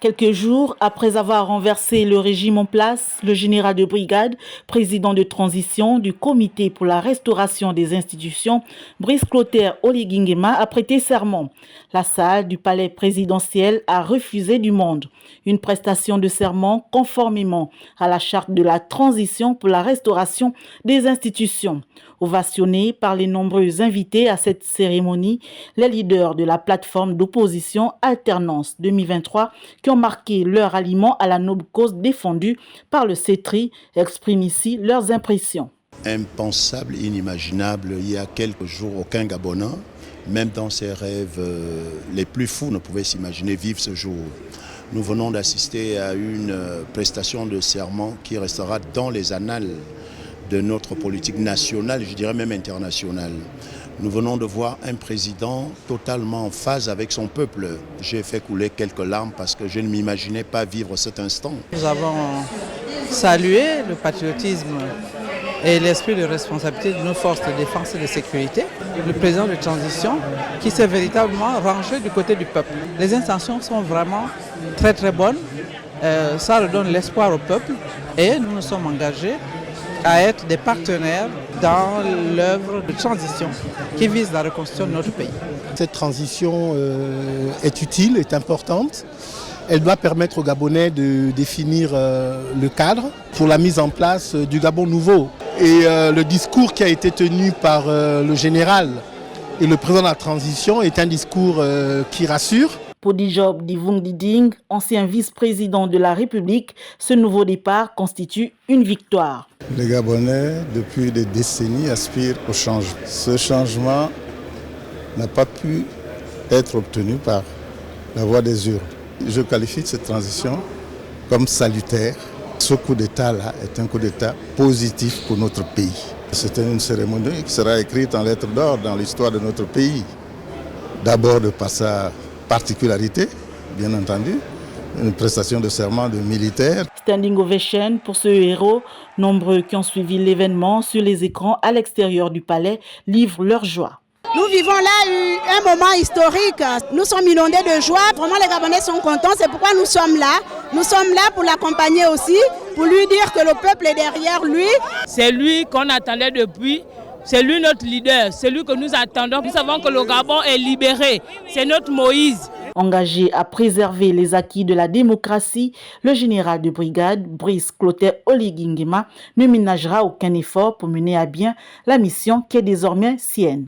Quelques jours après avoir renversé le régime en place, le général de brigade, président de transition du Comité pour la restauration des institutions, Brice Clotaire Oligui Nguema, a prêté serment. La salle du palais présidentiel a refusé du monde une prestation de serment conformément à la charte de la transition pour la restauration des institutions. Ovationnés par les nombreux invités à cette cérémonie, les leaders de la plateforme d'opposition Alternance 2023 qui ont marqué leur alliement à la noble cause défendue par le CETRI expriment ici leurs impressions. Impensable, inimaginable, il y a quelques jours, aucun Gabonais, même dans ses rêves les plus fous, ne pouvait s'imaginer vivre ce jour. Nous venons d'assister à une prestation de serment qui restera dans les annales de notre politique nationale, je dirais même internationale. Nous venons de voir un président totalement en phase avec son peuple. J'ai fait couler quelques larmes parce que je ne m'imaginais pas vivre cet instant. Nous avons salué le patriotisme et l'esprit de responsabilité de nos forces de défense et de sécurité. Le président de transition qui s'est véritablement rangé du côté du peuple. Les intentions sont vraiment très très bonnes. Ça redonne l'espoir au peuple et nous nous sommes engagés à être des partenaires dans l'œuvre de transition qui vise la reconstruction de notre pays. Cette transition est utile, est importante. Elle doit permettre aux Gabonais de définir le cadre pour la mise en place du Gabon nouveau. Et le discours qui a été tenu par le général et le président de la transition est un discours qui rassure. Pour Dijob Divung Diding, ancien vice-président de la République, ce nouveau départ constitue une victoire. Les Gabonais, depuis des décennies, aspirent au changement. Ce changement n'a pas pu être obtenu par la voie des urnes. Je qualifie cette transition comme salutaire. Ce coup d'État-là est un coup d'État positif pour notre pays. C'est une cérémonie qui sera écrite en lettres d'or dans l'histoire de notre pays. D'abord de par sa particularité, bien entendu, une prestation de serment de militaire. Standing ovation pour ce héros. Nombreux qui ont suivi l'événement sur les écrans à l'extérieur du palais livrent leur joie. Nous vivons là un moment historique. Nous sommes inondés de joie. Vraiment, les Gabonais sont contents. C'est pourquoi nous sommes là. Nous sommes là pour l'accompagner aussi, pour lui dire que le peuple est derrière lui. C'est lui qu'on attendait depuis. C'est lui notre leader, c'est lui que nous attendons. Nous savons que le Gabon est libéré. C'est notre Moïse. Engagé à préserver les acquis de la démocratie, le général de brigade, Brice Clotaire Oligui Nguema, ne ménagera aucun effort pour mener à bien la mission qui est désormais sienne.